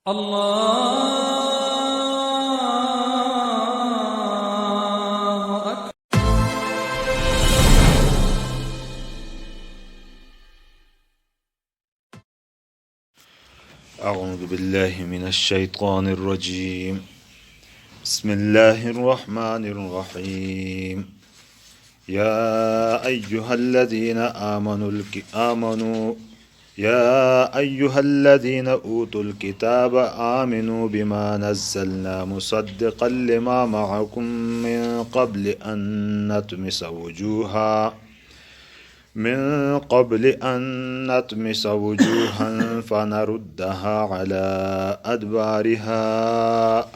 الله أكبر. أعوذ بالله من الشيطان الرجيم. بسم الله الرحمن الرحيم. يا أيها الذين أوتوا الكتاب آمنوا بما نزلنا مصدقا لما معكم من قبل أن نطمس وجوها فنردها على أدبارها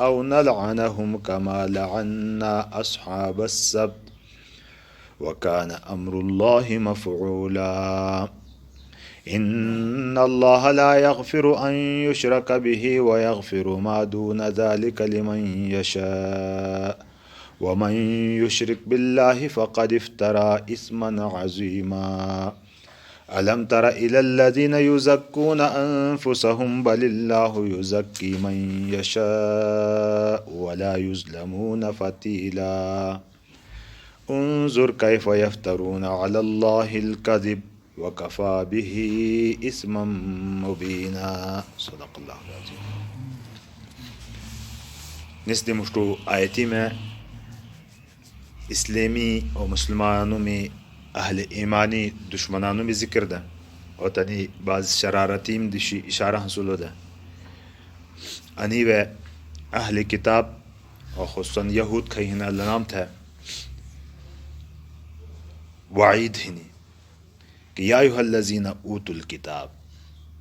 أو نلعنهم كما لعنا أصحاب السبت وكان أمر الله مفعولا. إن الله لا يغفر أن يشرك به ويغفر ما دون ذلك لمن يشاء ومن يشرك بالله فقد افترى إثما عظيما. ألم تر إلى الذين يزكون أنفسهم بل الله يزكي من يشاء ولا يظلمون فتيلا. انظر كيف يفترون على الله الكذب وكفى به إثما مبينا. صدق الله العظيم. نسل مشتو آیتی میں اسلامی اور مسلمانوں میں اہل ایمانی دشمنانوں میں ذکر ده اور تنی بعض شرارتیم دشی اشارہ حصول ده انی و اہل کتاب اور خصوصاً یہود کھینا لنام تھا وعید ہنی کہ یا ایوہ الذین اوتوا الکتاب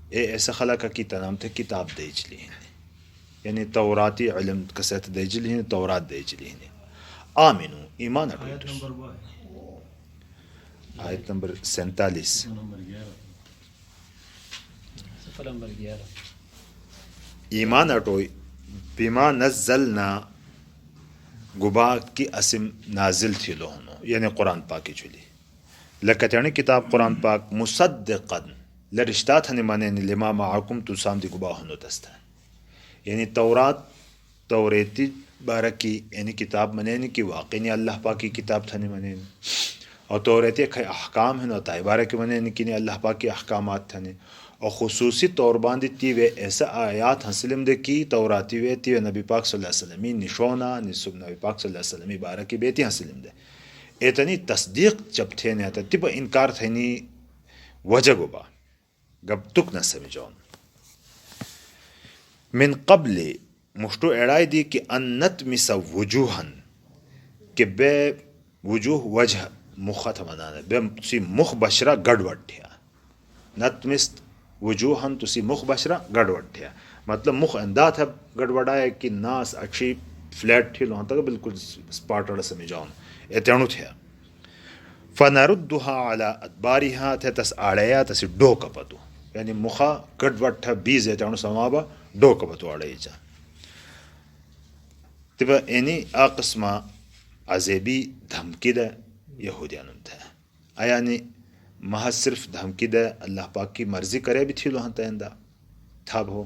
اے ایسا خلقہ کی تنام تھا کتاب دیج لی ہنی یعنی توراتی علم کسیت دیج لی ہنی تورات دیج لی ہنی آمینو ایمان اٹھوئی آیت نمبر 47 ایمان اٹھوئی بما نزلنا گبا کی اسم نازل تھی لوہنو یعنی قرآن پاکی چلی لکتیانی کتاب قرآن پاک مصدقا لرشتات ہنی مانینی لما معاکم تو سامدی گبا ہنو دستا یعنی توریتی بارکی یعنی کتاب منینی کی واقعی اللہ پاکی کتاب تھنی منینی اور توریتی کئی احکام ہیں اور بارکی منینی کی اللہ پاکی احکامات تھنی اور خصوصی طور باندی تیوے ایسا آیات حسلم دے کی توراتی وے تیوے نبی پاک صلی اللہ علیہ وسلم نشونا نسب نبی پاک صلی اللہ علیہ وسلم بارکی بیتی حسلم دے ایتنی تصدیق جب تھے نہیں آتا تب انکار تھینی وجہ گبا گب تک نہ سمجھون من قبل مشتو اڑائی دی کہ ان نتمس وجوہن کہ بے وجوہ وجہ مخت منانا بے تسی مخ بشرہ گڑوڑ ٹھیا نتمس وجوہن تسی مخ بشرہ گڑوڑ ٹھیا مطلب مخ انداز ہے گڑوڑا ہے کہ ناس اچھی فلیٹ تھی لوہاں تک بالکل سپاٹ رڑا سمجھون ایتنو تھیا فنردها على ادبارها تس آڑیا تس ڈو کپتو یعنی مخا گڑوڑ تھا بیز ایتنو سمابا ڈو کپتو آڑیا جا تبا اینی آقسمہ عذیبی دھمکی ده یہودیانم تھا آیانی محض صرف دھمکی ده اللہ پاک کی مرضی کرے بھی تھی لوہاں تیندا تھا بھو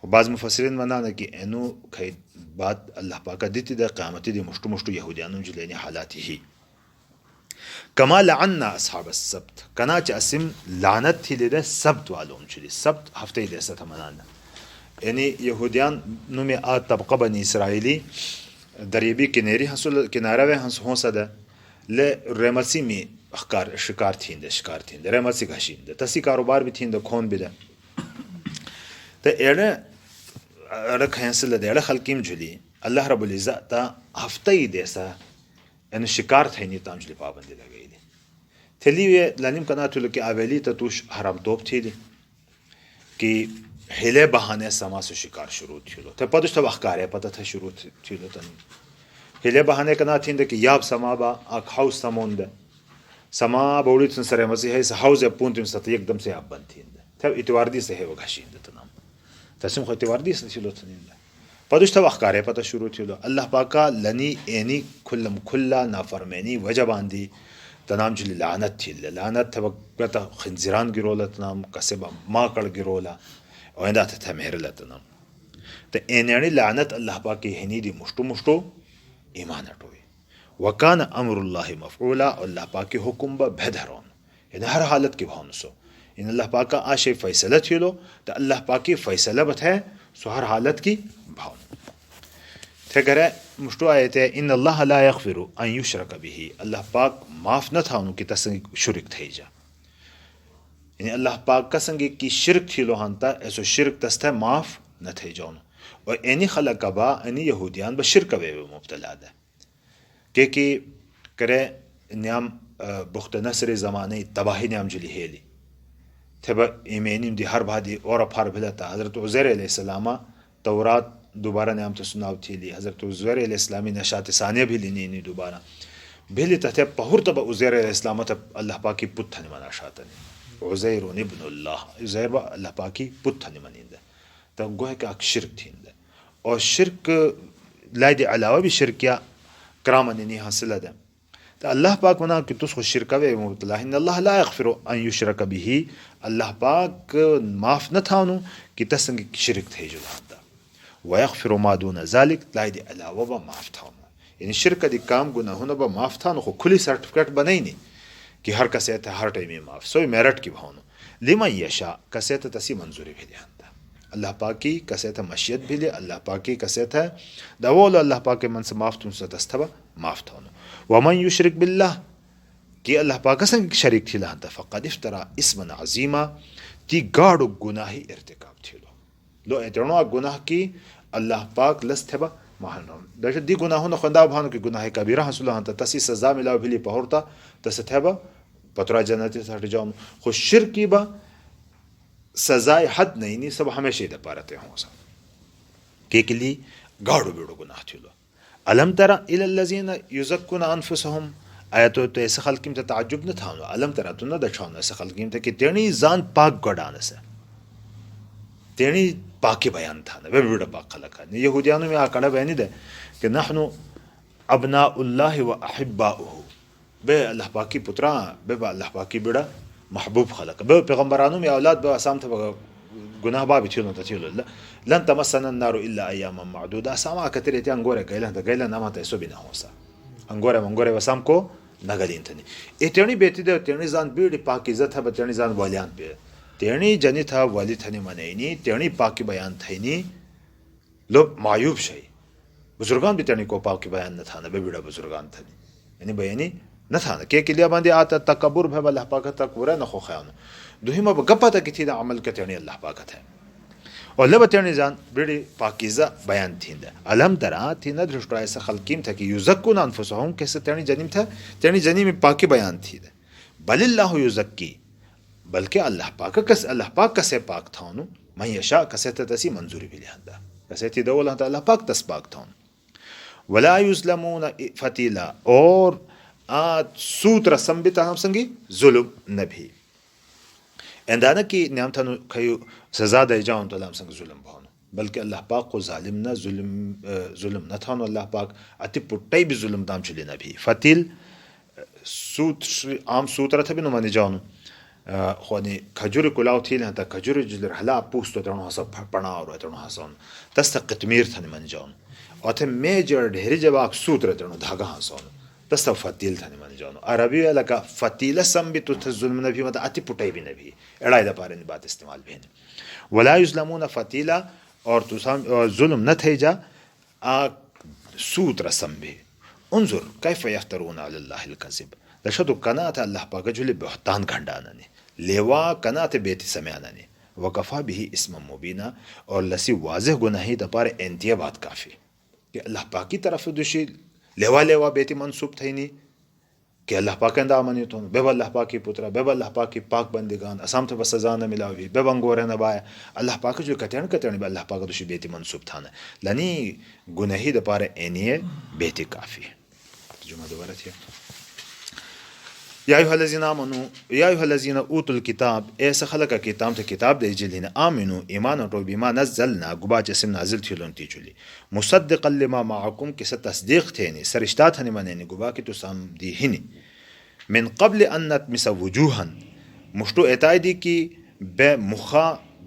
بعض مفسرین منانا کہ اینو کھائی بات اللہ پاک دیتی ده قیامتی دی مشتو مشتو یہودیانم جلینی حالاتی ہی کما لعنا اصحاب السبت کنا چا اسم لعنت تھی لیدے سبت والوم چلی سبت ہفتے ہی دیسا تھا منانا یعنی یہودیان نو میں آ طبقہ بنی اسرائیلی دریبی کنارہ وے ہونسا دا لے ریمسی میں شکار تھین دے ریمسی گھشین دے تسی کاروبار بھی تھین دے کھون بھی دے تو ایڑا کھینسل دے ایڑا خلقیم جھلی اللہ رب العزت تا ہفتہ ہی دیسا یعنی شکار تھینی تام جھلی پابندی لگئی دی تھلی وے لانیم کنا تھلو کہ آویلی تا توش حرام توپ تھی دی کہ ہلے بہانے سما سے شکار شروع تھیلو تے پتہ تو اخکار ہے پتہ تھا شروع تھیلو تن ہلے بہانے کنا تھین کہ یاب سما با اک ہاؤس سمون دے سما بوڑی تن سرے مسی ہے ہاؤس پون تن ست ایک دم سے اب بن تھین دے تے اتوار دی سے ہے وگاشین دے تنام تسم خو اتوار دی سے تھیلو تن دے پتہ تو اخکار ہے پتہ شروع تھیلو اللہ پاکا لنی اینی کلم کلا نافرمانی وجبان دی تنام جلی لعنت تھیل لعنت تھا خنزیران گرولا تنام کسبا ما کڑ گرولا وين ذات مهرلتنا تأنيني لعنة الله باكي هنيدي مشتو إيمان أتوي وكان أمر الله مفعولا الله باكي حكم بهدرون يعني هر حالت کی بھونسو ان اللہ پاکا آشے فیصلہ تھیلو تو اللہ پاکی فیصلہ بت ہے سو ہر حالت کی بھون تھے کرے مشتو آیت ہے ان اللہ لا یغفر ان یشرک به اللہ پاک معاف نہ تھا ان کی تسنگ شرک تھے جا یعنی اللہ پاک کا سنگ کی شرک تھیلو ہنتا ایسو شرک تستا معاف نہ تھے جاؤن اور اینی خلق با اینی یہودیان بشرک بے مبتلا دا کہ کرے نیام بخت نصر زمانه تباهی نام جلی هیلی تبا ایمینیم دی هر بعدی اور پار بلتا حضرت عزیر علیہ السلام تورات دوباره نام تسناو تیلی حضرت عزیر علیہ السلامی نشات ثانیه بھی لینی دوباره بلی تته پهور تبا عزیر علیہ السلام تب اللہ پاکی پتھنی منا شاتنی عزیر ابن اللہ عزیر با اللہ پاکی پتھنی منینده تب گوه که اک شرک تینده اور شرک لائد علاوه بھی شرکیا کرامنی حاصله ده تو اللہ پاک منا کہ تس کو شرک وے مبتلا ان اللہ لا یغفر ان یشرک به اللہ پاک معاف نہ تھانو کہ تسنگ شرک تھے جو دا ویغفر ما دون ذلك لا دی علاوہ با معاف تھانو یعنی شرک دی کام گناہوں با معاف تھانو خو کھلی سرٹیفکیٹ بنائی کہ ہر کسے تے ہر ٹائم معاف سوئی میرٹ کی بھونو لمن یشاء کسے تے تسی منظوری بھی دیاندا اللہ پاکی کسے تے مشیت بھی لے اللہ پاکی کسے تے داول اللہ پاک من سے معاف تم سے تستبا معاف تھانو ومن يشرك بالله كي الله باك سنگ شريك تھی لہنتا فقد افترا اسما عظیما تی گاڑو گناہی ارتکاب تھیلو لو اترنو گناہ کی اللہ پاک لستبا مہنون دشت دی گناہون خندا بھانو کی گناہ کبیرہ حصول ہنتا تسی سزا ملاو بھلی پہورتا تستبا پترا جنتی ساٹھ جاؤن خود شرکی با سزای حد نہیں سب ہمیشہ دا پارتے ہوں سا کہ لی گاڑو بیڑو گناہ تھیلو علم ترى الى الذين يزكون انفسهم آیتو تو ایسے خلقیم تا تعجب نہ تھانو علم ترى تو نہ دچھانو ایسے خلقیم تا کہ تیرنی زان پاک گڑانا سے تیرنی پاکی بیان تھانا بے بیڑا پاک خلقا یہودیانو میں آکڑا بیانی دے کہ نحنو ابناء اللہ و احباؤہ بے اللہ پاکی پترا بے با اللہ پاکی بیڑا محبوب خلقا بے پیغمبرانو میں اولاد بے اسام تھا گناہ بابی تھیلو تا تھیلو لن تمسنا النار الا ایاما معدودا ساما کتری تی انگورے گیلن تا گیلن اما تا ایسو بھی نہ ہوسا انگورے وسام کو نگلین تنی ایترنی بیتی دے ترنی زان بیڑی پاکی عزت ہے ترنی زان والیان بے ترنی جنی تھا والی تھنی منینی ترنی پاکی بیان تھینی لو معیوب شئی بزرگان بھی ترنی کو پاکی بیان نہ تھانا بے بیڑا بزرگان تھنی یعنی بیانی نہ تھانا کہ لیا باندی آتا تکبر بھے اللہ پاک تکبر ہے نہ خو خیانو دوہیما گپا تا کی تھی دا عمل کا ترنی اللہ پاک ہے اور لبا ترنی زان بڑی پاکیزہ بیان تھین دا علم ترا تھی نہ درشترا ایسا خلقیم تھا کہ یزکون انفسهم کیسے ترنی جنیم تھا ترنی جنیم میں پاکی بیان تھی دا بل اللہ یزکی بلکہ اللہ پاک کسے پاک تھانو من یشاء کسے تسی منظوری بھی لہندا کسے تھی دولا تا اللہ پاک تس پاک تھانو ولا یظلمون فتیلا اور سوت رسم بھی تاہم سنگی ظلم نبی اندانا کی نعم تھانو کھیو سزا دے جاؤن تو اللہ سنگ ظلم بھانو بلکہ اللہ پاک کو ظالم نہ ظلم نہ تھانو اللہ پاک اتی پٹائی بھی ظلم دام چلی نبی فتیل سوت عام سوت رہا تھا بھی نمانی جاؤنو خوانی کھجور کلاو تھی لہتا کھجور جلر حلا پوستو ترنو حسا پڑا رو ترنو حسا تستا قتمیر تھا نمانی جاؤنو اور تھے میجر ڈھیری جب آک سوت رہا ترنو دھاگا حسا تستا فتیل تھا نمانی جاؤنو عربی والا کا فتیل سم بھی تو تھا ظلم نبی مطا اتی پٹائی بھی نبی اڑائی دا پارے بات استعمال بھی ہے ولا یظلمون فتیلا اور تو ظلم نہ تھے جا سوت رسم بھی انظر کیف یفترون علی اللہ الکذب لشدو کنات اللہ پاک جلی بہتان گھنڈانا نے لیوا کنات بیتی سمیانا نے وکفا بھی اسم مبینہ اور لسی واضح گناہی دا پارے انتیا بات کافی کہ اللہ پاک کی طرف دوشی لیوا بیتی منصوب تھے نہیں کہ اللہ پاک اندہ آمنی تو بے با اللہ پاک کی پترا بے با اللہ پاک کی پاک بندگان اسام تو بس سزا نہ ملا بھی بے بنگورے نہ بایا اللہ پاک جو کترن بے اللہ پاک دوشی بیتی منصوب تھانا لنی گناہی دا پارے اینیے بیتی کافی جمعہ دوبارہ تھی یا ایوہ الذین آمنو یا ایوہ الذین اوتوا الکتاب ایسا خلق کتاب تے کتاب دے جلین آمنو ایمان اٹو بیما نزلنا گبا جسم نازل تھیلون تی چلی مصدقا لما معکم کسا تصدیق تھینی سرشتات ہنی منینی گبا کی تو سام دی ہنی من قبل ان نتمس وجوہن مشتو اعتائی دی کی بے مخا